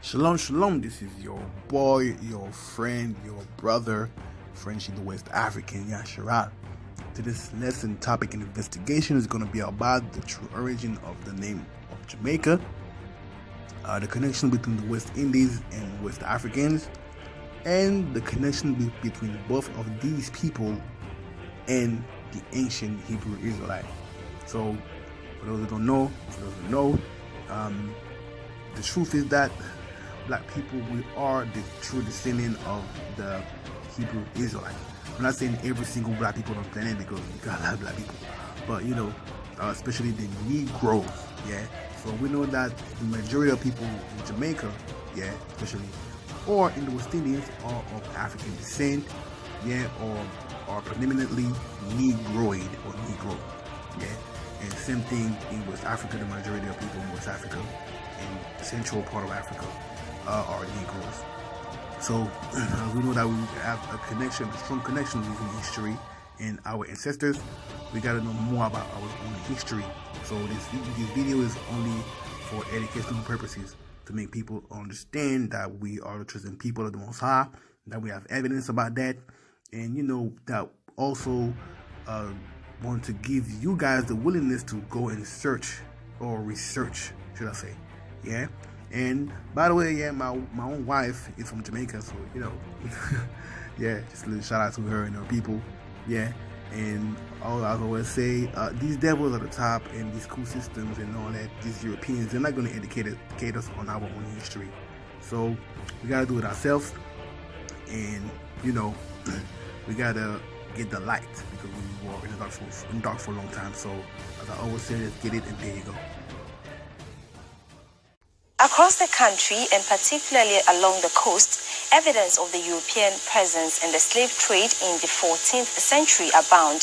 Shalom, shalom. This is your boy, your friend, your brother, Frenchie the West African, Yasharat. Today's lesson topic and investigation is going to be about the true origin of the name of Jamaica, the connection between the West Indies and West Africans, and the connection between both of these people and the ancient Hebrew Israelites. So, for those who don't know, the truth is that black people, we are the true descendant of the Hebrew Israelites. I'm not saying every single black people on the planet, because we got a lot of black people, but especially the Negroes, So we know that the majority of people in Jamaica, especially, or in the West Indies, are of African descent, or are predominantly Negroid or Negro, And same thing in West Africa, the majority of people in West Africa and the central part of Africa are Negroes. So we know that we have a strong connection between history and our ancestors. We got to know more about our own history. So this video is only for educational purposes, to make people understand that we are the chosen people of the Most High, that we have evidence about that, and that also want to give you guys the willingness to go and search or research, should I say, And by the way, my own wife is from Jamaica, so just a little shout out to her and her people, And all I always say, these devils at the top and these school systems and all that, these Europeans, they're not going to educate us on our own history. So we gotta do it ourselves, and we gotta get the light, because we were in the dark for a long time. So as I always say, let's get it, and there you go. Across the country, and particularly along the coast, evidence of the European presence in the slave trade in the 14th century abound.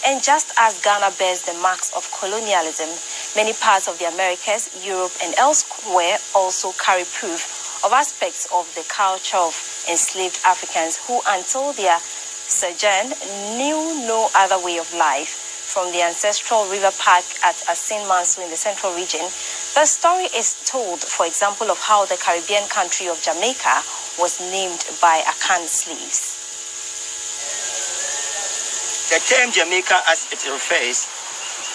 And just as Ghana bears the marks of colonialism, many parts of the Americas, Europe, and elsewhere also carry proof of aspects of the culture of enslaved Africans who, until their sojourn, knew no other way of life. From the ancestral river park at Asin Mansu in the central region, the story is told, for example, of how the Caribbean country of Jamaica was named by Akan slaves. The term Jamaica, as it refers,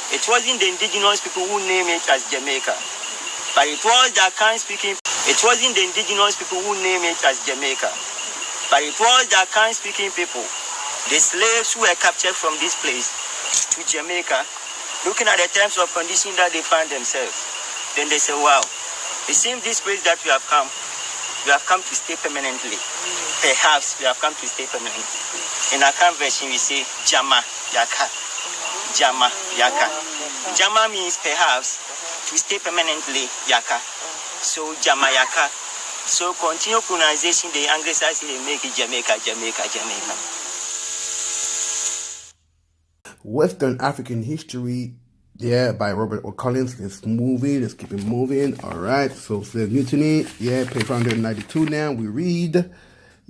it wasn't the indigenous people who named it as Jamaica, but it was the Akan speaking. It wasn't the indigenous people who named it as Jamaica, but it was the Akan speaking people, the slaves who were captured from this place to Jamaica, looking at the terms of condition that they find themselves. Then they say, wow, it seems this place that we have come to stay permanently. Perhaps we have come to stay permanently. In our conversion, we say JAMAICANS. JAMAICANS. Jama means perhaps, to stay permanently, Yaka. So JAMAICANS. So continue pronunciation, the Anglicized, they make it Jamaica. Western African History, by Robert O'Collins. Let's keep it moving. All right, so slave mutiny, page 192 now. We read,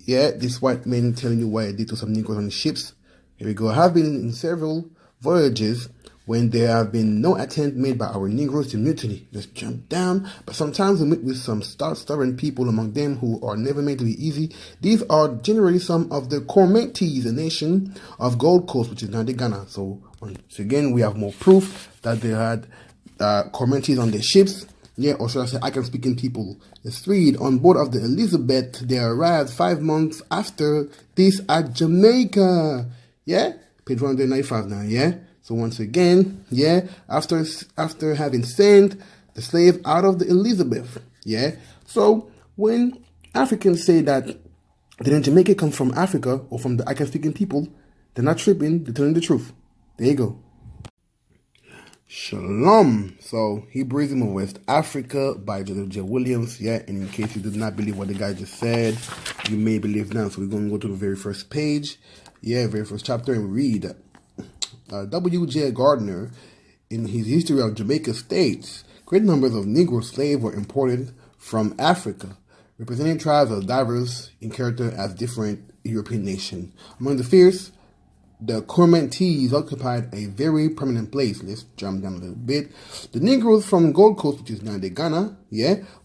this white man telling you what I did to some Negroes on the ships. Here we go. I have been in several voyages when there have been no attempt made by our Negroes to mutiny. Just jump down. But sometimes we meet with some stubborn people among them who are never meant to be easy. These are generally some of the Cormetes, a nation of Gold Coast, which is now the Ghana. So once again, we have more proof that they had Cormetes on their ships. Or should I say, Akan-speaking people. Let's read. On board of the Elizabeth, they arrived 5 months after this at Jamaica. Page 195 now, So once again, after having sent the slave out of the Elizabeth, So when Africans say that didn't Jamaica come from Africa or from the Akan-speaking people, they're not tripping, they're telling the truth. There you go. Shalom. So Hebrewism of West Africa by J. Williams, and in case you did not believe what the guy just said, you may believe now. So we're going to go to the very first page, very first chapter, and read. W.J. Gardner, in his History of Jamaica, states, great numbers of Negro slaves were imported from Africa, representing tribes as diverse in character as different European nations. Among the fierce, the Cormetes occupied a very prominent place. Let's jump down a little bit. The Negroes from Gold Coast, which is now the Ghana,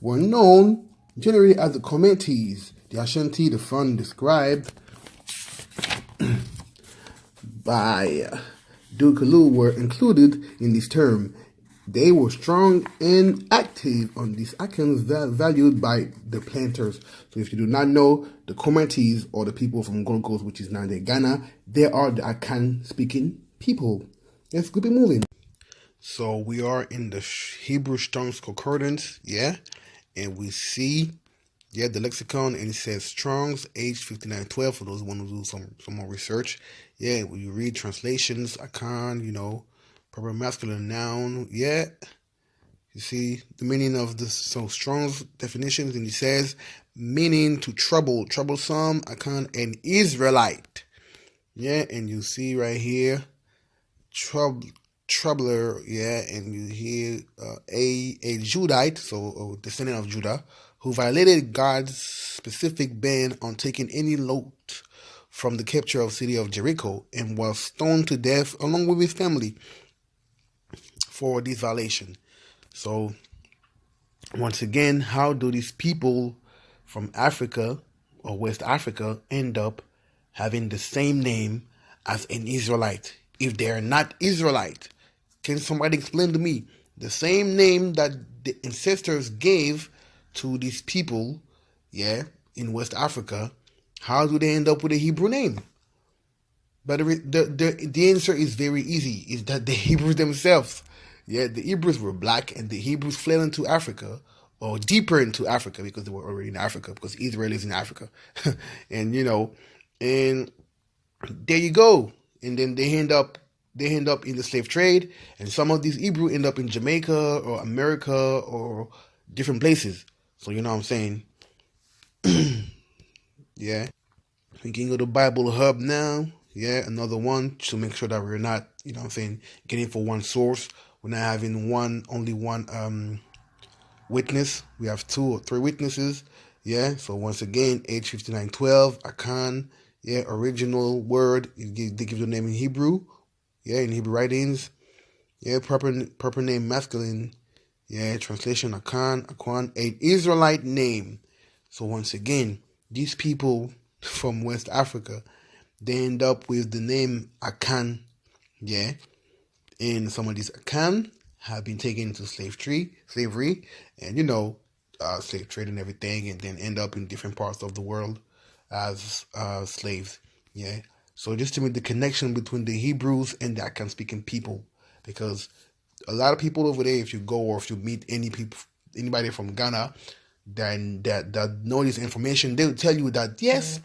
were known Generally, as the commentaries, the Ashanti, the Fon described by Dukalu were included in this term. They were strong and active on these Akans valued by the planters. So if you do not know, the Comanches or the people from Gold Coast, which is now the Ghana, they are the Akan speaking people. Let's keep it moving. So we are in the Hebrew Strong's Concordance, and we see, the lexicon, and it says Strong's age 5912 for those who want to do some more research. When you read translations, Akan, proper masculine noun, you see the meaning of this. So Strong's definitions, and it says meaning to trouble, troublesome, Akan, an Israelite. And you see right here, troubler, and you hear a Judite, so a descendant of Judah, who violated God's specific ban on taking any loot from the capture of the city of Jericho and was stoned to death along with his family for this violation. So once again, how do these people from Africa or West Africa end up having the same name as an Israelite if they're not Israelite? Can somebody explain to me the same name that the ancestors gave to these people, in West Africa? How do they end up with a Hebrew name? But the answer is very easy. Is that the Hebrews themselves, the Hebrews were black, and the Hebrews fled into Africa, or deeper into Africa, because they were already in Africa, because Israel is in Africa. And and there you go. And then they end up in the slave trade, and some of these Hebrew end up in Jamaica or America or different places. So you know what I'm saying? We can go to Bible Hub now. Another one to make sure that we're not, getting for one source. We're not having only one witness. We have 2 or 3 witnesses. So once again, age 5912, Akan, original word. They give the name in Hebrew. In Hebrew writings. Proper name masculine. Translation Akan, an Israelite name. So once again, these people from West Africa, they end up with the name Akan, and some of these Akan have been taken into slavery, and slave trade and everything, and then end up in different parts of the world as slaves, So just to make the connection between the Hebrews and the Akan speaking people, because a lot of people over there, if you go or if you meet anybody from Ghana, then that know this information, they'll tell you that yes,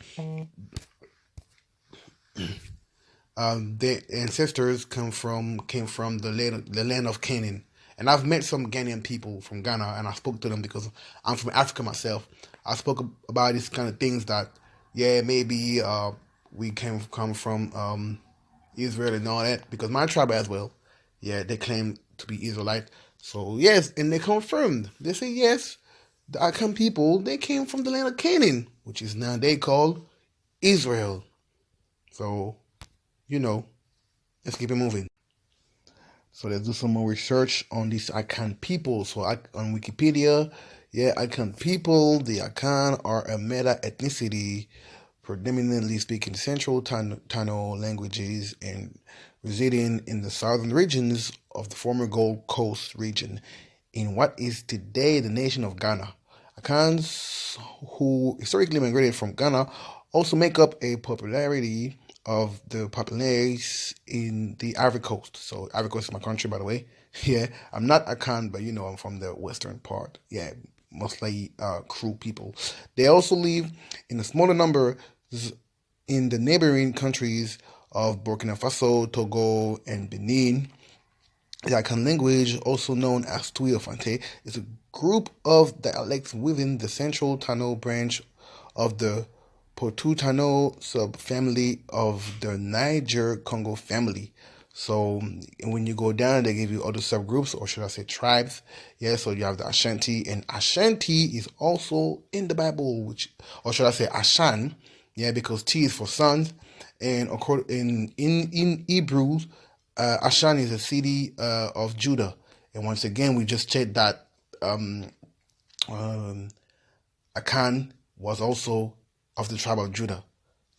their ancestors came from the land of Canaan. And I've met some Ghanaian people from Ghana, and I spoke to them because I'm from Africa myself. I spoke about these kind of things that maybe we come from Israel and all that, because my tribe as well, they claim to be Israelite. So yes, and they confirmed. They say yes, the Akan people, they came from the land of Canaan, which is now they called Israel. So, let's keep it moving. So let's do some more research on these Akan people. So on Wikipedia, Akan people, the Akan are a meta-ethnicity predominantly speaking Central Tano languages and residing in the southern regions of the former Gold Coast region in what is today the nation of Ghana. Akans, who historically migrated from Ghana, also make up a popularity of the populace in the Ivory Coast. So Ivory Coast is my country, by the way. I'm not Akan, but I'm from the western part. Mostly Kru people. They also live in a smaller number in the neighboring countries of Burkina Faso, Togo, and Benin. The Akan language, also known as Twi or Fante, is a group of dialects within the Central Tano branch of the Potu-Tano subfamily of the Niger-Congo family. So when you go down, they give you other subgroups, or should I say tribes. So you have the Ashanti, and Ashanti is also in the Bible, or should I say Ashan, because T is for sons, and in Hebrews, Ashan is a city of Judah. And once again, we just checked that Akan was also of the tribe of Judah.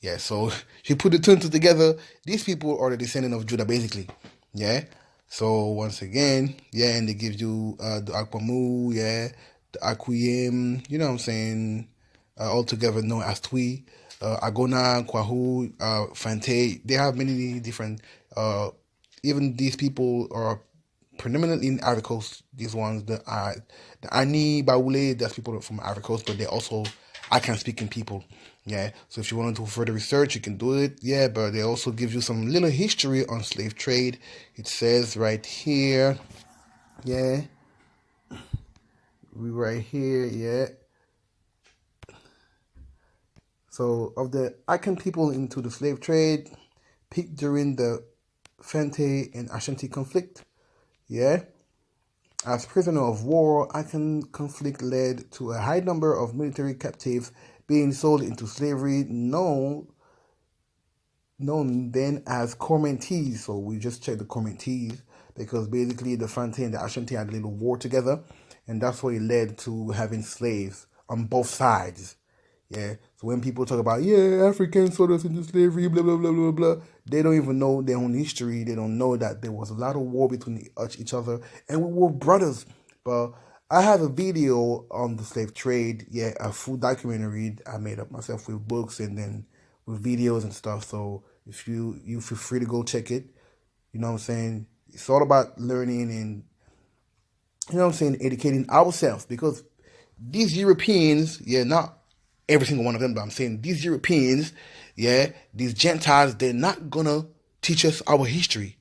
Yeah, so you put the two and two together, these people are the descendant of Judah, basically. Yeah. So once again, yeah, and they give you the Akwamu, yeah, the Akuyim, you know what I'm saying, all together known as Twi, Agona, Kwahu, Fante. They have many different, even these people are predominantly in Ivory Coast. These ones, the Ani, Baule, that's people from Ivory Coast, but they're also Akan speaking people. Yeah, so if you want to do further research, you can do it. Yeah, but they also give you some little history on slave trade. It says right here, yeah, right here, yeah. So of the Akan people into the slave trade, peaked during the Fante and Ashanti conflict. Yeah. As prisoner of war, Akan conflict led to a high number of military captives being sold into slavery, known then as Cormentees. So we just checked the Cormentees because basically the Fante and the Ashanti had a little war together, and that's what it led to having slaves on both sides. Yeah. So when people talk about, yeah, Africans sold us into slavery, blah, blah, blah, blah, blah, they don't even know their own history. They don't know that there was a lot of war between each other, and we were brothers. But I have a video on the slave trade, yeah, a full documentary I made up myself with books and then with videos and stuff. So if you feel free to go check it. You know what I'm saying? It's all about learning and, you know what I'm saying, educating ourselves, because these Europeans, yeah, not every single one of them, but I'm saying these Europeans, yeah, these Gentiles, they're not gonna teach us our history.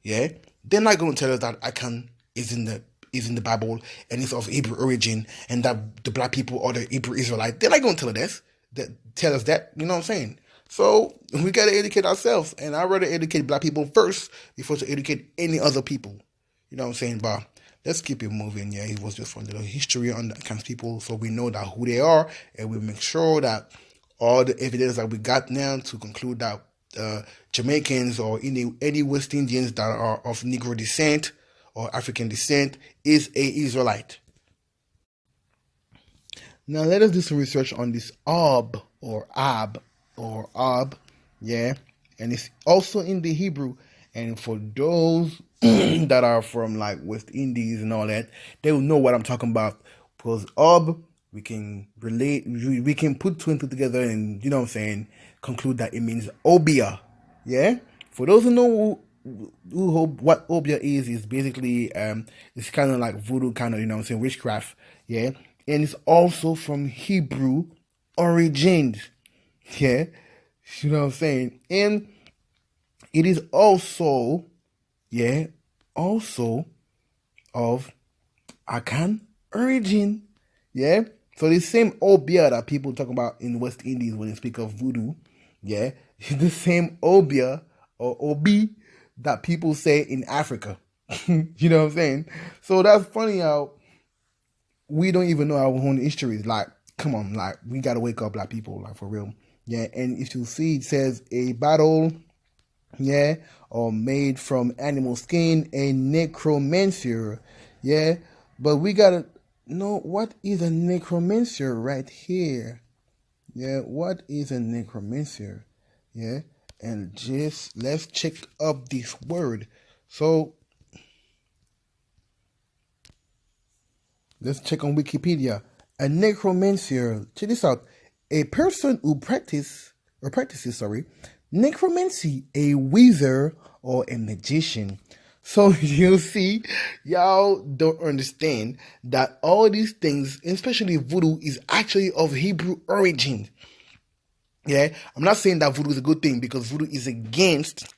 Yeah, they're not gonna tell us that Akan is in the Bible and it's of Hebrew origin and that the black people are the Hebrew Israelites. They're not gonna tell us that. You know what I'm saying? So we gotta educate ourselves, and I'd rather educate black people first before to educate any other people. You know what I'm saying? But let's keep it moving. Yeah, it was just for a little history on the Akan people, so we know that who they are, and we make sure that all the evidence that we got now to conclude that Jamaicans or any West Indians that are of Negro descent or African descent is a Israelite. Now let us do some research on this Ob, yeah, and it's also in the Hebrew. And for those that are from like West Indies and all that, they will know what I'm talking about, because Ob, we can relate, we can put two and two together, and you know what I'm saying, conclude that it means Obia. Yeah, for those who know what Obia is basically it's kind of like voodoo, kind of, you know what I'm saying, witchcraft. Yeah, and it's also from Hebrew origins. Yeah, you know what I'm saying, and it is also, yeah, also of Akan origin. Yeah, so the same Obia that people talk about in West Indies when they speak of voodoo, yeah, the same Obia or Obi that people say in Africa. You know what I'm saying? So that's funny how we don't even know our own histories. Like, come on, like, we gotta wake up, like, people, like, for real. Yeah, and if you see, it says a battle, yeah, or made from animal skin, a necromancer. Yeah, but we gotta know what is a necromancer right here. Yeah, what is a necromancer? Yeah, and just let's check up this word. So let's check on Wikipedia. A necromancer, check this out. A person who practices necromancy, a wizard or a magician. So you see, y'all don't understand that all these things, especially voodoo, is actually of Hebrew origin. Yeah, I'm not saying that voodoo is a good thing, because voodoo is against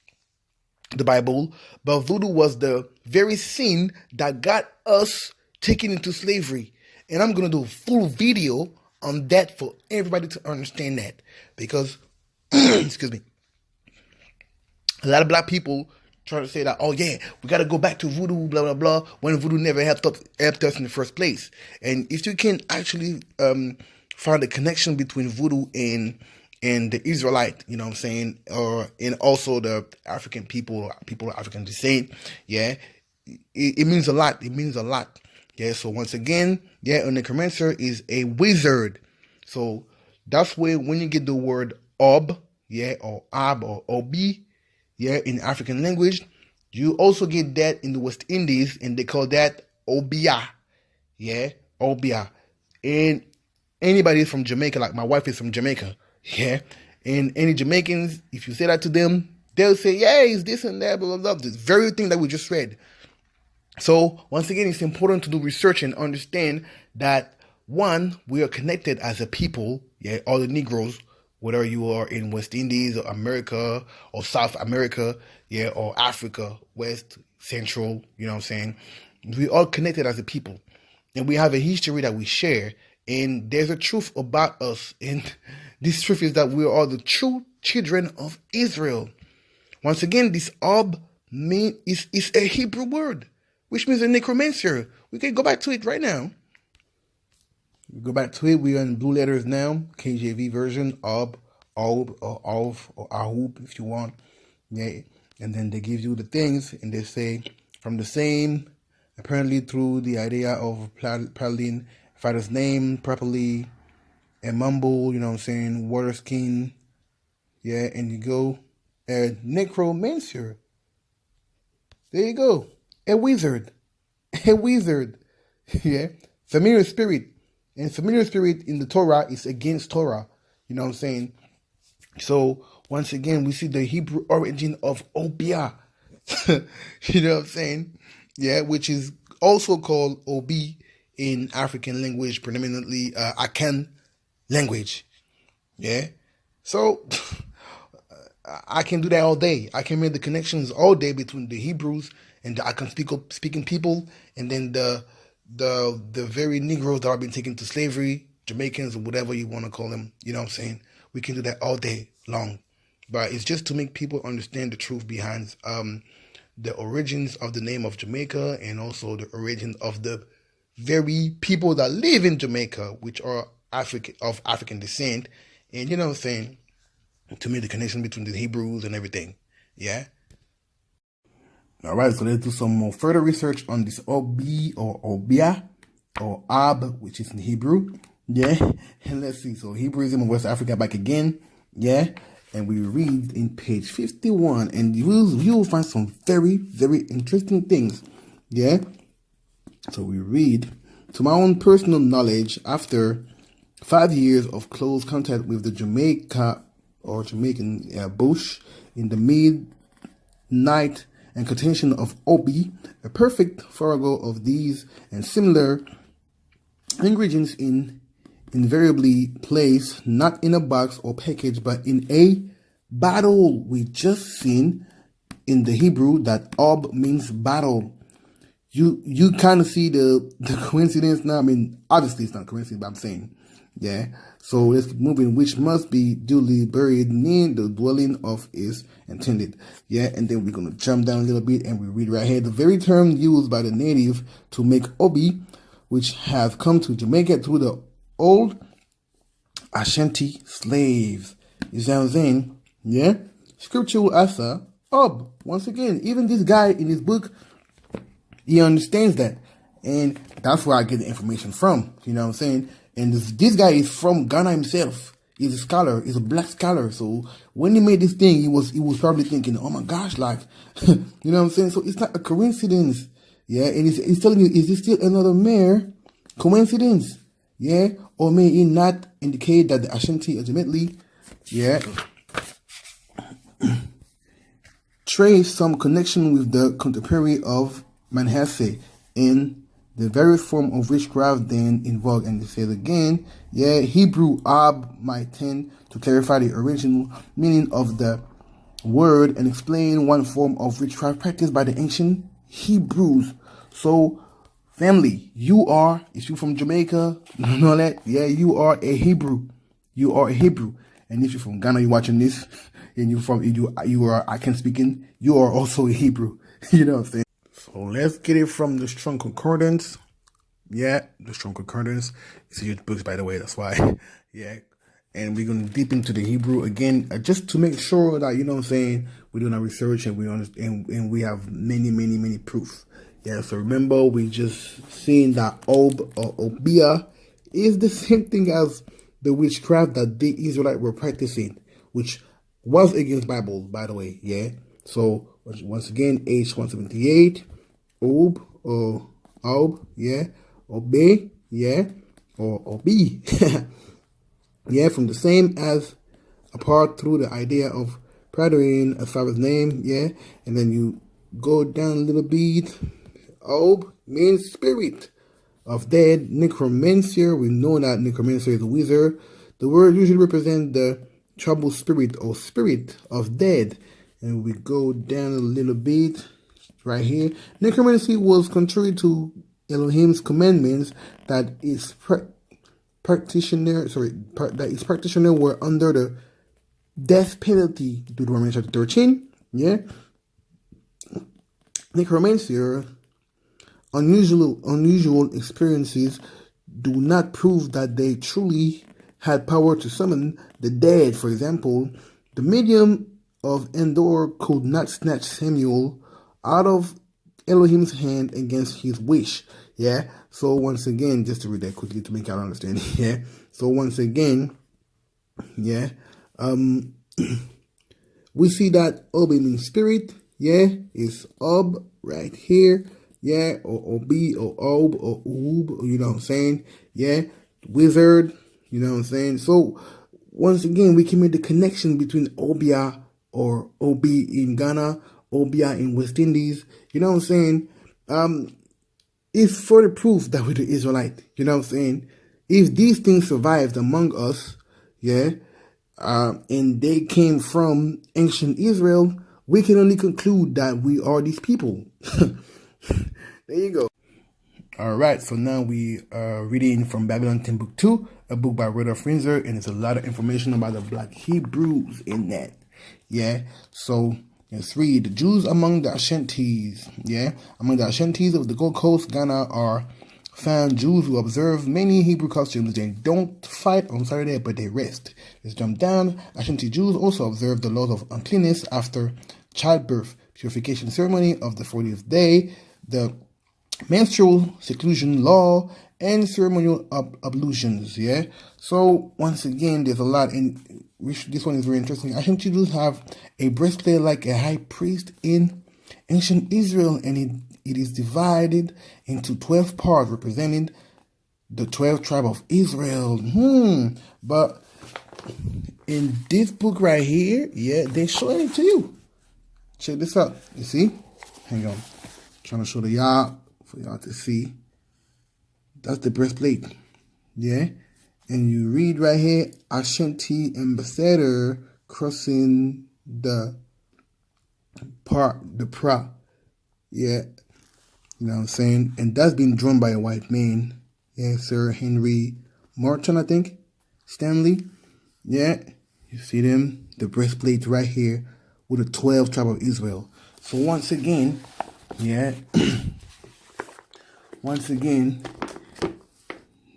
the Bible, but voodoo was the very sin that got us taken into slavery. And I'm going to do a full video on that for everybody to understand that, because, excuse me, a lot of black people try to say that, oh yeah, we got to go back to voodoo, blah, blah, blah, when voodoo never helped us in the first place. And if you can actually find a connection between voodoo and the Israelite, you know what I'm saying, and also the African people of African descent, yeah, it means a lot. It means a lot. Yeah, so once again, yeah, a necromancer is a wizard. So that's where when you get the word ob, yeah, or ab or obi, yeah, in African language, you also get that in the West Indies, and they call that Obia, yeah, Obia. And anybody from Jamaica, like my wife is from Jamaica, yeah, and any Jamaicans, if you say that to them, they'll say, yeah, it's this and that, blah, blah, blah, this very thing that we just read. So once again, it's important to do research and understand that, one, we are connected as a people, yeah, all the Negroes, whether you are in West Indies or America or South America, yeah, or Africa, West, Central, you know what I'm saying? We all connected as a people. And we have a history that we share. And there's a truth about us. And this truth is that we are all the true children of Israel. Once again, this ob is a Hebrew word, which means a necromancer. We can go back to it right now. Go back to it. We are in blue letters now. KJV version. Ob, or Ahub, if you want. Yeah. And then they give you the things, and they say, from the same, apparently through the idea of paralleling father's name properly, and mumble, you know what I'm saying, water skin. Yeah, and you go, a necromancer. There you go. A wizard. A wizard. Yeah. Familiar spirit. And familiar spirit in the Torah is against Torah. You know what I'm saying? So, once again, we see the Hebrew origin of Obia. You know what I'm saying? Yeah, which is also called Obi in African language, predominantly Akan language. Yeah. So, I can do that all day. I can make the connections all day between the Hebrews and the Akan speaking people, and then the very Negroes that have been taken to slavery, Jamaicans or whatever you want to call them. You know what I'm saying? We can do that all day long. But it's just to make people understand the truth behind the origins of the name of Jamaica, and also the origin of the very people that live in Jamaica, which are African descent. And you know what I'm saying? To make the connection between the Hebrews and everything. Yeah? Alright, so let's do some more further research on this Obi or Obia or Ab, which is in Hebrew. Yeah? And let's see. So Hebrewism in West Africa back again. Yeah? And we read in page 51, and you will find some very, very interesting things. Yeah? So we read, to my own personal knowledge, after 5 years of close contact with the Jamaican bush in the midnight and contention of Obi, a perfect farrago of these and similar ingredients invariably placed not in a box or package, but in a battle. We just seen in the Hebrew that Ob means battle. You kind of see the coincidence now. I mean, obviously it's not a coincidence, but I'm saying, yeah. So let's keep moving, which must be duly buried near the dwelling of is intended. Yeah, and then we're going to jump down a little bit and we read right here. The very term used by the native to make Obi, which have come to Jamaica through the old Ashanti slaves. You see what I'm saying? Yeah? Scriptural answer, Ob. Once again, even this guy in his book, he understands that. And that's where I get the information from. You know what I'm saying? And this guy is from Ghana himself. He's a scholar. He's a black scholar. So when he made this thing, he was probably thinking, oh my gosh, like, you know what I'm saying? So it's not a coincidence. Yeah. And he's telling you, is this still another mere coincidence? Yeah. Or may it not indicate that the Ashanti ultimately, yeah, trace some connection with the contemporary of Manasseh in the various form of witchcraft then in vogue. And they said again, yeah, Hebrew Ab might tend to clarify the original meaning of the word and explain one form of witchcraft practiced by the ancient Hebrews. So, family, if you're from Jamaica, you know that, yeah, you are a Hebrew. You are a Hebrew. And if you're from Ghana, you're watching this, and you are Akan speaking, you are also a Hebrew. You know what I'm saying? So let's get it from the Strong Concordance. Yeah, the Strong Concordance. It's a huge book, by the way. That's why. Yeah. And we're going to deep into the Hebrew again, just to make sure that, you know what I'm saying, we're doing our research and we understand, and we have many proof. Yeah. So remember, we just seen that Ob or Obia is the same thing as the witchcraft that the Israelites were practicing, which was against Bible, by the way, yeah. So once again, H178, Ob, yeah, Obey, yeah, or Obi, yeah, from the same as apart through the idea of prattling a father's name, yeah, and then you go down a little bit. Ob means spirit of dead. Necromancer, we know that necromancer is a wizard. The word usually represents the troubled spirit or spirit of dead. And we go down a little bit right here. Necromancy was contrary to Elohim's commandments that its practitioners were under the death penalty. Deuteronomy chapter 13. Yeah. Necromancer, unusual experiences do not prove that they truly had power to summon the dead. For example, the medium of Endor could not snatch Samuel out of Elohim's hand against his wish. Yeah. So once again, just to read that quickly to make y'all understand. Yeah. So once again, yeah, we see that Ob means spirit. Yeah, it's Ob right here. Yeah, or Obi, or Ob, or Ub, you know what I'm saying? Yeah, wizard, you know what I'm saying? So, once again, we can make the connection between Obia or Obi in Ghana, Obia in West Indies, you know what I'm saying? It's further proof that we're the Israelite, you know what I'm saying? If these things survived among us, yeah, and they came from ancient Israel, we can only conclude that we are these people. There you go. All right, so now we are reading from Babylon 10 Book 2, a book by Rudolf Rinzer, and there's a lot of information about the Black Hebrews in that. Yeah, so let's read. The Jews among the Ashantis. Yeah, among the Ashantis of the Gold Coast, Ghana, are found Jews who observe many Hebrew customs. They don't fight on Saturday, but they rest. Let's jump down. Ashanti Jews also observe the laws of uncleanness after childbirth, purification ceremony of the 40th day, the menstrual seclusion law, and ceremonial ablutions. Yeah. So once again, there's a lot in this one is very interesting. Ashanti Jews have a breastplate like a high priest in ancient Israel, and it is divided into 12 parts representing the 12 tribes of Israel. But in this book right here, yeah, they're showing it to you. Check this out. You see? Hang on. I'm trying to show the y'all for y'all to see. That's the breastplate. Yeah? And you read right here, Ashanti ambassador crossing the pra. Yeah. You know what I'm saying? And that's been drawn by a white man. Yeah, Sir Henry Morton, I think. Stanley. Yeah. You see them? The breastplate right here with the 12 tribes of Israel. So once again, yeah. Once again,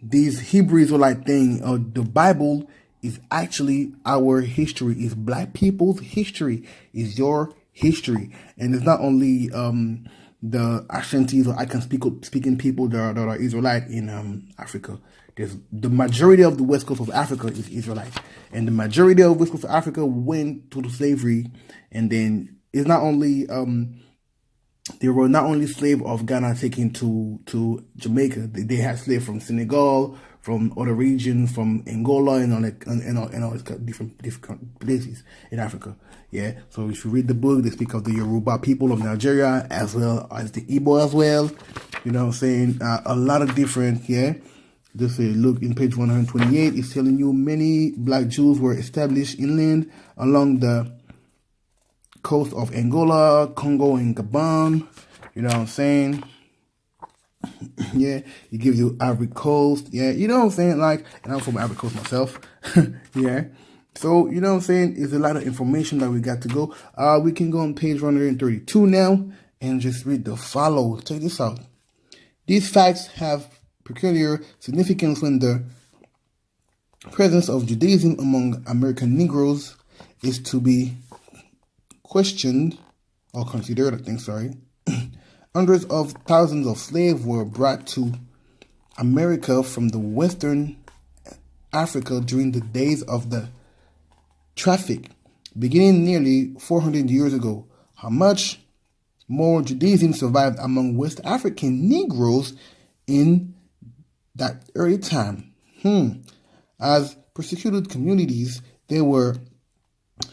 these Hebrew Israelite thing, the Bible is actually our history. It's black people's history. It's your history. And it's not only the Ashantis or Akan speaking people that are Israelite in Africa. There's the majority of the west coast of Africa is Israelite. And the majority of west coast of Africa went to the slavery. And then it's not only they were not only slave of Ghana taken to Jamaica. They had slaves from Senegal, from other regions, from Angola, and all different places in Africa. Yeah. So if you read the book, they speak of the Yoruba people of Nigeria as well as the Igbo as well. You know what I'm saying? A lot of different. Yeah. Just look in page 128. It's telling you many black Jews were established inland along the coast of Angola, Congo, and Gabon. You know what I'm saying? Yeah, it gives you Ivory Coast. Yeah, you know what I'm saying? Like, and I'm from Ivory Coast myself. Yeah. So, you know what I'm saying? It's a lot of information that we got to go. We can go on page 132 now and just read the follow. Check this out. These facts have peculiar significance when the presence of Judaism among American Negroes is to be questioned or considered, I think, sorry. Hundreds of thousands of slaves were brought to America from the western Africa during the days of the traffic, beginning nearly 400 years ago. How much more Judaism survived among West African Negroes in that early time? As persecuted communities, they were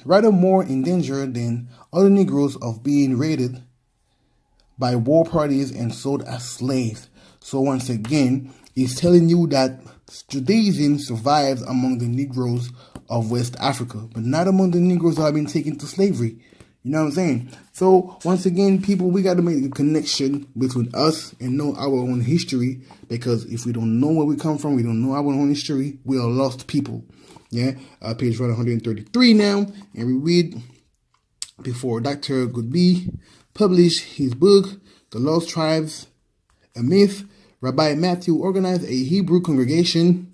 rather more in danger than other Negroes of being raided by war parties and sold as slaves. So once again, it's telling you that Judaism survives among the Negroes of West Africa, but not among the Negroes that have been taken to slavery. You know what I'm saying? So once again, people, we got to make a connection between us and know our own history, because if we don't know where we come from, we don't know our own history, we are lost people. Yeah, page 133 now, and we read, before Dr. Goodby published his book, The Lost Tribes, a Myth, Rabbi Matthew organized a Hebrew congregation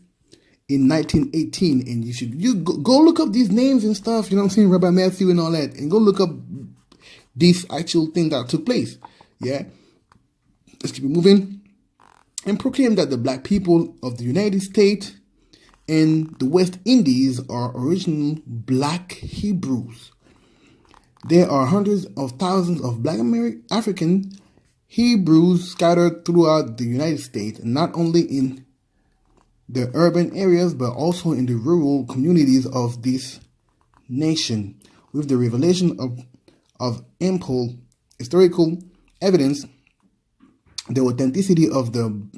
in 1918, and you go look up these names and stuff, you know what I'm saying, Rabbi Matthew and all that, and go look up this actual thing that took place. Yeah, let's keep it moving. And proclaim that the black people of the United States and the West Indies are original black Hebrews. There are hundreds of thousands of black African Hebrews scattered throughout the United States, not only in the urban areas, but also in the rural communities of this nation. With the revelation of ample historical evidence, the authenticity of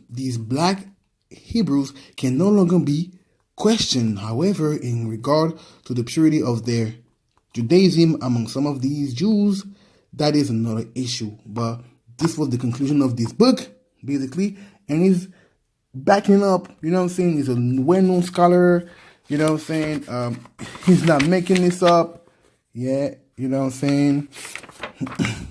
these black Hebrews can no longer be questioned. However, in regard to the purity of their Judaism among some of these Jews, that is another issue. But this was the conclusion of this book, basically, and he's backing up, you know what I'm saying? He's a well-known scholar, you know what I'm saying? He's not making this up, yeah, you know what I'm saying?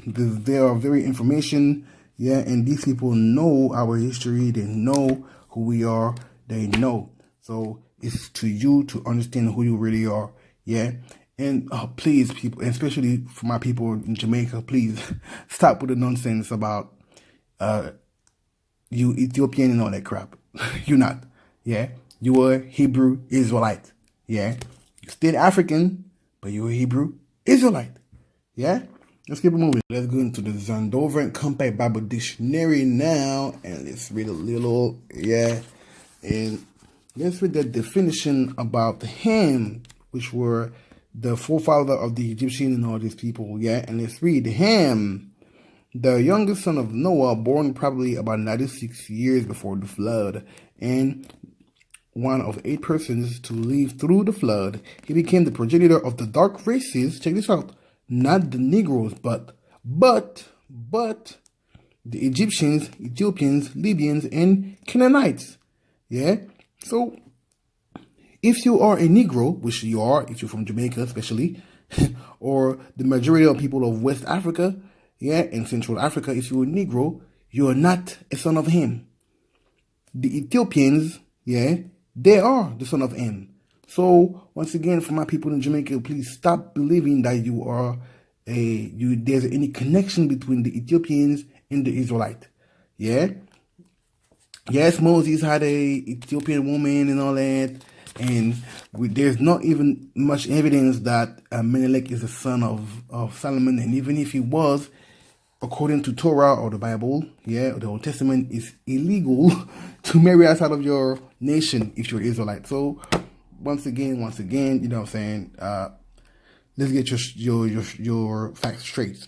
They are very information, yeah, and these people know our history, they know who we are, they know. So it's to you to understand who you really are, yeah? And please, people, especially for my people in Jamaica, please stop with the nonsense about you Ethiopian and all that crap. You're not. Yeah, you are Hebrew Israelite. Yeah, you're still African, but you're a Hebrew Israelite. Yeah, let's keep it moving. Let's go into the Zondervan Compact Bible Dictionary now, and let's read a little. Yeah, and let's read the definition about Ham, which were the forefather of the Egyptian and all these people, yeah? And let's read. Ham, the youngest son of Noah, born probably about 96 years before the flood, and one of 8 persons to live through the flood. He became the progenitor of the dark races. Check this out. Not the Negroes, but the Egyptians, Ethiopians, Libyans, and Canaanites. Yeah? So if you are a Negro, which you are, if you're from Jamaica especially, or the majority of people of West Africa, yeah, and Central Africa, if you're a Negro, you are not a son of Ham. The Ethiopians, yeah, they are the son of Ham. So once again, for my people in Jamaica, please stop believing that you are there's any connection between the Ethiopians and the Israelite. Yeah. Yes, Moses had a Ethiopian woman and all that. And there's not even much evidence that Menelik is a son of Solomon. And even if he was, according to Torah or the Bible, yeah, the Old Testament, is illegal to marry outside of your nation if you're Israelite. So once again, you know what I'm saying? Let's get your facts straight.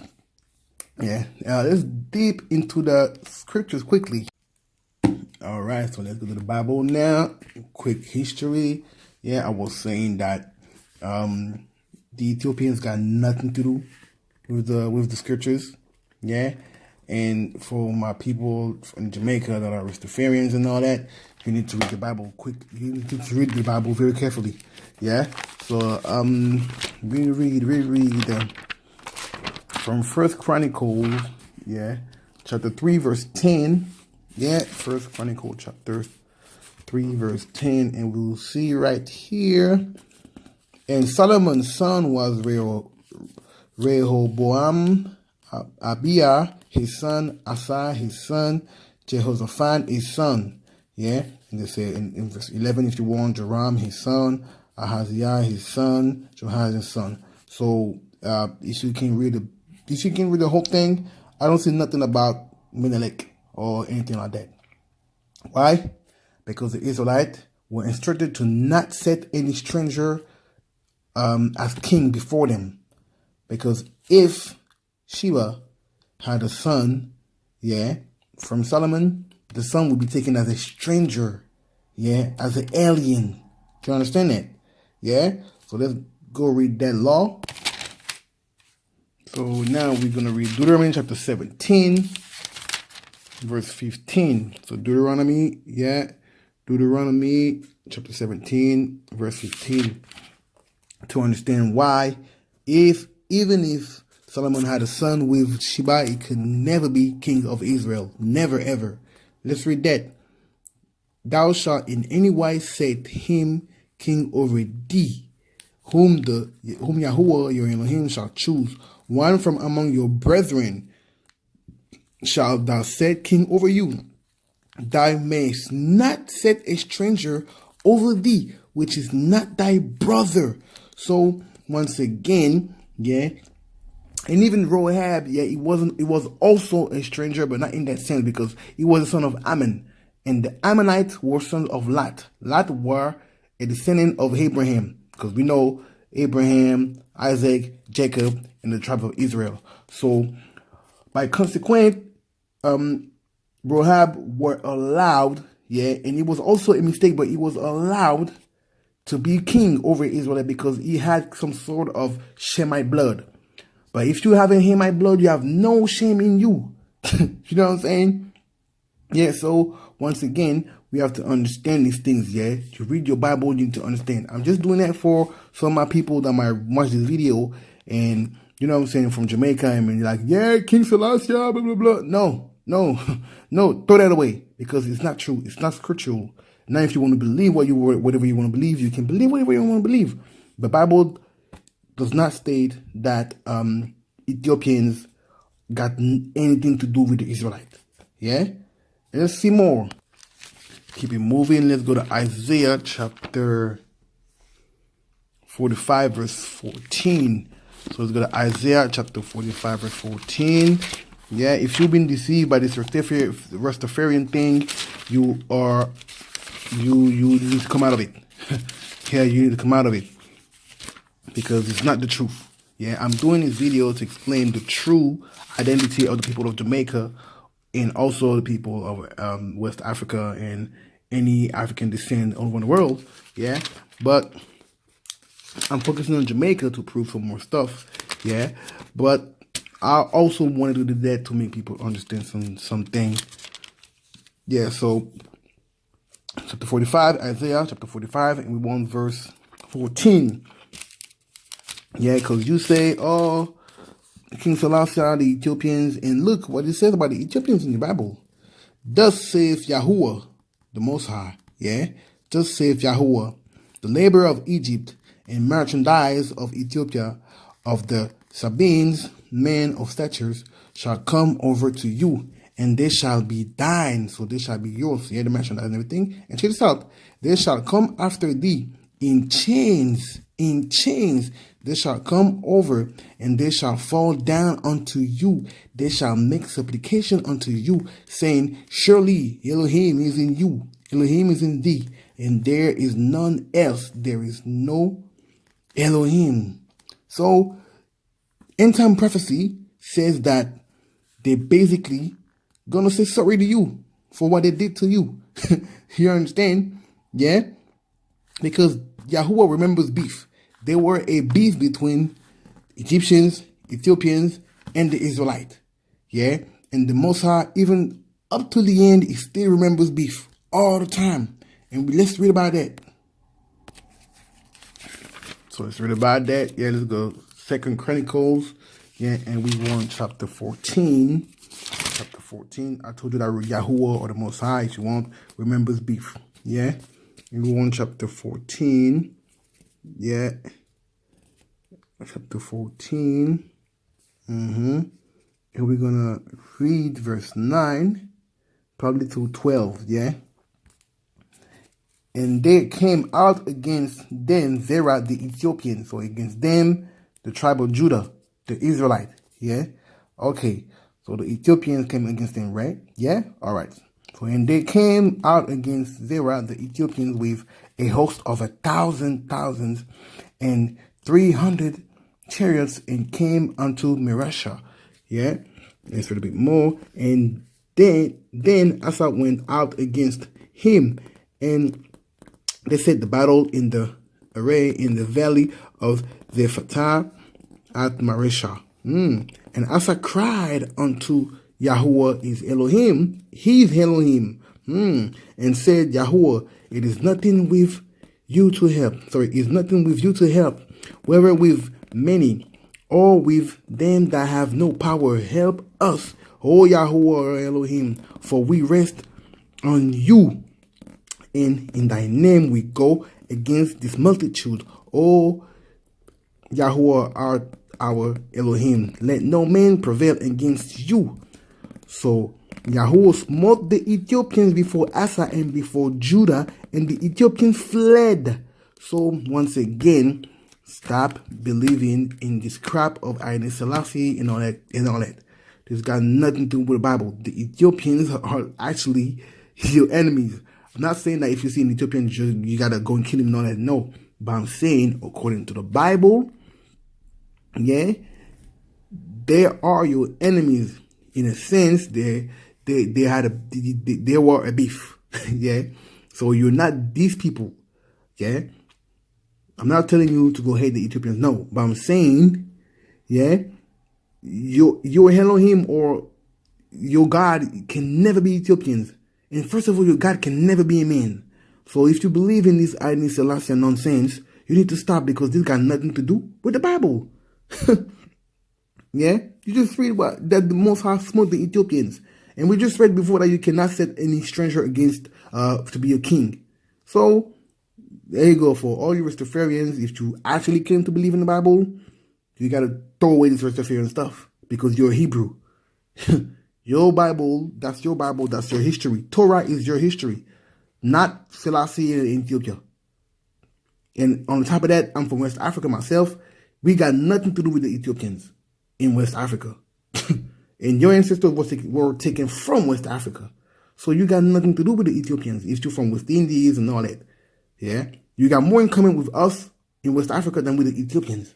Yeah, let's deep into the scriptures quickly. All right, so let's go to the Bible now. Quick history. Yeah, I was saying that the Ethiopians got nothing to do with the scriptures. Yeah, and for my people in Jamaica that are Rastafarians and all that, you need to read the Bible quick. You need to read the Bible very carefully. Yeah, so we read from First Chronicles. Yeah, chapter 3, verse 10. Yeah, First Chronicle chapter 3, verse 10, and we'll see right here. And Solomon's son was Rehoboam, Abia his son, Asa his son, Jehoshaphat his son. Yeah, And they say in verse 11, if you want, Joram his son, Ahaziah his son, Joahaz his son. So if you can read the whole thing, I don't see nothing about Menelik or anything like that. Why? Because the Israelites were instructed to not set any stranger as king before them. Because if Sheba had a son, from Solomon, the son would be taken as a stranger, as an alien. Do you understand that? So let's go read that law. So now we're going to read Deuteronomy chapter 17, verse 15. So Deuteronomy chapter 17, verse 15. To understand why, even if Solomon had a son with Sheba, he could never be king of Israel. Never, ever. Let's read that. Thou shalt in any wise set him king over thee, whom Yahuwah your Elohim shall choose. One from among your brethren shalt thou set king over you. Thou mayest not set a stranger over thee, which is not thy brother. So once again, and even Rahab, it was also a stranger, but not in that sense, because he was the son of Ammon, and the Ammonites were sons of Lot. Lot were a descendant of Abraham, because we know Abraham, Isaac, Jacob, and the tribe of Israel. So by consequent, Rahab were allowed, and it was also a mistake, but he was allowed to be king over Israel because he had some sort of Shemite blood. But if you have a Hamite blood, you have no shame in you. You know what I'm saying? So once again, we have to understand these things, To read your Bible, you need to understand. I'm just doing that for some of my people that might watch this video and, you know what I'm saying, from Jamaica, and you're like, King Selassie, blah, blah, blah. No, throw that away, because it's not true. It's not scriptural. Now, if you want to believe whatever you want to believe, you can believe whatever you want to believe. The Bible does not state that Ethiopians got anything to do with the Israelites. Let's see more. Keep it moving. Let's go to Isaiah chapter 45, verse 14. So let's go to Isaiah chapter 45, verse 14. If you've been deceived by this Rastafarian thing, you need to come out of it. You need to come out of it, because it's not the truth. I'm doing this video to explain the true identity of the people of Jamaica, and also the people of West Africa and any African descent all over the world. But I'm focusing on Jamaica to prove some more stuff. But I also wanted to do that to make people understand something. So chapter 45, Isaiah chapter 45, and we want verse 14. Because you say, King Selassie, the Ethiopians, and look what it says about the Ethiopians in the Bible. Thus saith Yahuwah, the Most High. Thus saith Yahuwah, the labor of Egypt and merchandise of Ethiopia, of the Sabines, men of statures, shall come over to you, and they shall be thine. So they shall be yours. The merchandise and everything. And check this out. They shall come after thee in chains. They shall come over, and they shall fall down unto you. They shall make supplication unto you, saying, surely Elohim is in you. Elohim is in thee, and there is none else. There is no Elohim. So, end time prophecy says that they basically gonna say sorry to you for what they did to you. You understand? Because Yahuwah remembers beef. There were a beef between Egyptians, Ethiopians, and the Israelites. And the Most High, even up to the end, he still remembers beef all the time. And let's read about that. So let's read about that. Let's go. 2 Chronicles. And we want chapter 14. Chapter 14. I told you that Yahuwah, or the Most High, if you want, remembers beef. And we want chapter 14. Chapter 14. And we're going to read verse 9, probably through 12. And they came out against them, Zerah the Ethiopian. So against them, the tribe of Judah, the Israelite. Yeah? Okay. So the Ethiopians came against them, right? Yeah? Alright. So and they came out against Zerah the Ethiopians with a host of 1,000 and 300 chariots, and came unto Mareshah. Yeah? Let's read a bit more. And then Asa went out against him, and they set the battle in the array in the valley of the Fatah at Mareshah. And Asa cried unto Yahuwah his Elohim, and said, Yahuwah, it is nothing with you to help. It's nothing with you to help, whether with many or with them that have no power. Help us, O Yahuwah Elohim, for we rest on you. And in thy name we go against this multitude, O Yahuwah our Elohim. Let no man prevail against you. So Yahuwah smote the Ethiopians before Asa and before Judah, and the Ethiopians fled. So once again, stop believing in this crap of Haile Selassie and all that. This got nothing to do with the Bible. The Ethiopians are actually your enemies. I'm not saying that if you see an Ethiopian, you gotta go and kill him and all that. No. But I'm saying, according to the Bible, yeah, they are your enemies. In a sense, they were a beef. Yeah. So you're not these people. Yeah. I'm not telling you to go hate the Ethiopians. No. But I'm saying, yeah, your Elohim or your God can never be Ethiopians. And first of all, your God can never be a man. So if you believe in this Haile Selassie nonsense, you need to stop, because this got nothing to do with the Bible. Yeah? You just read that the Most High smote the Ethiopians. And we just read before that you cannot set any stranger against to be a king. So there you go. For all you Rastafarians, if you actually claim to believe in the Bible, you got to throw away this Rastafarian stuff, because you're Hebrew. Your Bible, that's your Bible, that's your history. Torah is your history, not Selassie in Ethiopia. And on top of that, I'm from West Africa myself. We got nothing to do with the Ethiopians in West Africa. And your ancestors were taken from West Africa. So you got nothing to do with the Ethiopians if you're from West Indies and all that. Yeah? You got more in common with us in West Africa than with the Ethiopians.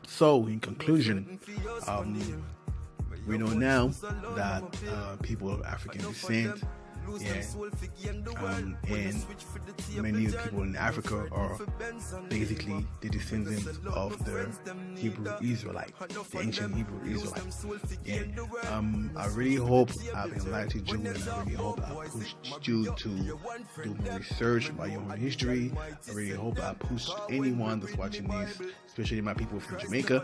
So, in conclusion, we know now that people of African descent, yeah, and many of the people in Africa are basically the descendants of the Hebrew Israelites, the ancient Hebrew Israelites. Yeah. I really hope I've enlightened you, and I really hope I pushed you to do more research about your own history. I really hope I pushed anyone that's watching this, especially my people from Jamaica,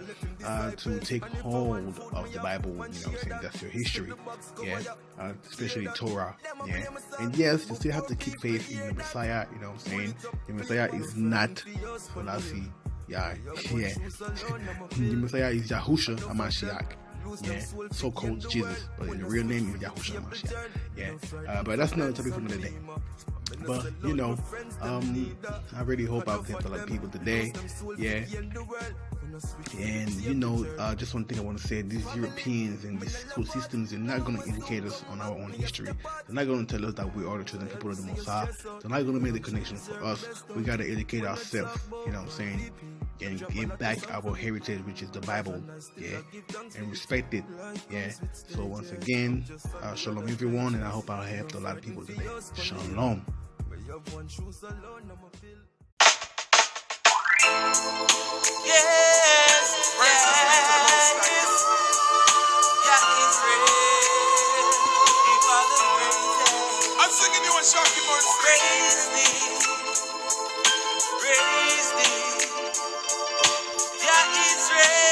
to take hold of the Bible. You know what I'm saying? That's your history. Yeah. Especially Torah. Yeah. And yes, you still have to keep faith in the Messiah. You know what I'm saying? The Messiah is not Selassie. Yeah. The Messiah is Yahushua HaMashiach. Yeah, so-called Jesus, but the real name is Yahushua HaMashiach. Yeah, but that's another topic for another day. But you know, I really hope I've helped a lot of people today. Yeah. And you know, just one thing I want to say: these Europeans and these school systems are not going to educate us on our own history. They're not going to tell us that we are the chosen people of the Most High. They're not going to make the connection for us. We got to educate ourselves. You know what I'm saying? And give back our heritage, which is the Bible. Yeah, and respect it. Yeah. So once again, shalom everyone, and I hope I helped a lot of people today. Shalom. I'm singing you a Sharky Morris. Praise thee, Jah Israel.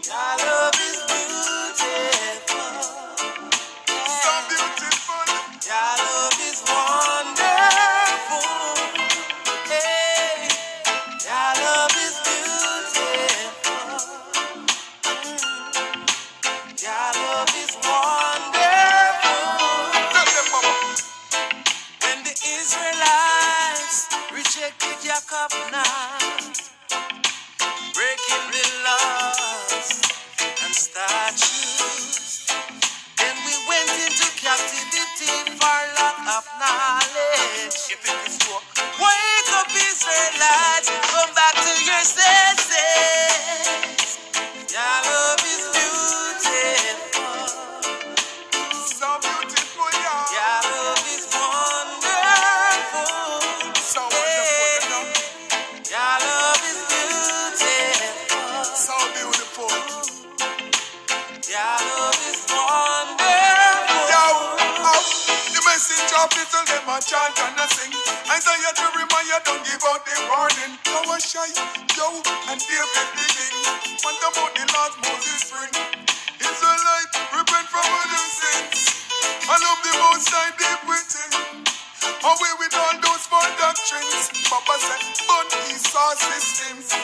Jah love is beautiful, so beautiful. Jah love is wonderful. Hey, Jah love is beautiful. love is wonderful. When the Israelites rejected your covenant, breaking the laws and statutes, then we went into captivity for lack of knowledge. Wake up, Israelites, come back to your senses. Your love is beautiful, So beautiful, yeah. your love is wonderful, So wonderful, you know. your love is beautiful, So beautiful. your love is wonderful. Yo, the messenger of little them a chant and a sing. Isaiah Jeremiah don't give out the warning. Now I shy, yo, and David the king. Want about the last Moses bring. Israelite, repent from all your sins. I love the most high deep within. Away with all those false doctrines. Papa said, burn these source systems.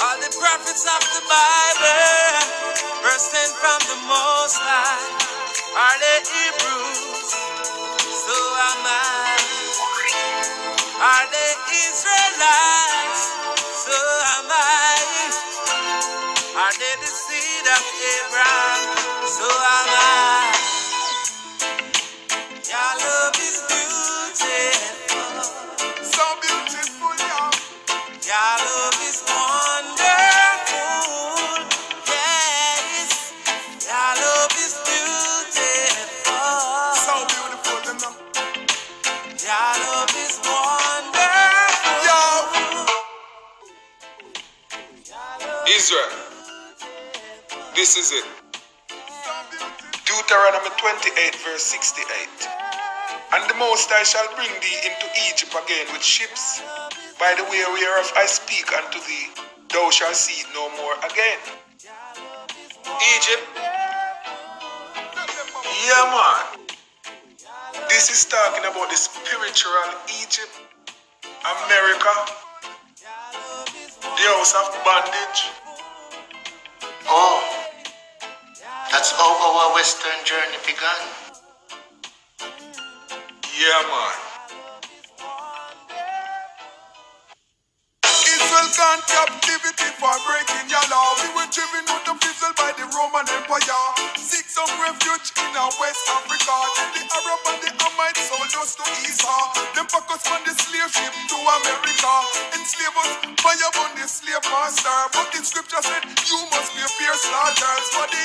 All the prophets of the Bible were sent from the Most High. Are they Hebrews? So am I. Are they Israelites? So am I. Are they the seed of Abraham? So am I. Your love is beautiful. So beautiful, yeah. Your love is wonderful. Yes, your love is beautiful. So beautiful, you know. Your love is wonderful. Yo. Israel, this is it. Deuteronomy 28 verse 68. And the Most High shall bring thee into Egypt again with ships, by the way whereof I speak unto thee, thou shalt see it no more again. Egypt? Yeah, man. This is talking about the spiritual Egypt, America, the house of bondage. Oh, that's how our Western journey began. Yeah, man. Israel gone captivity for breaking your law. We were driven out of Israel by the Roman Empire. Seek some refuge in our West Africa. Then the Arab and the Amite sold us to Esau. Them pack us from the slave ship to America. Enslave us, fire on the slave master. But the scripture said, you must be a fierce slaughters. For the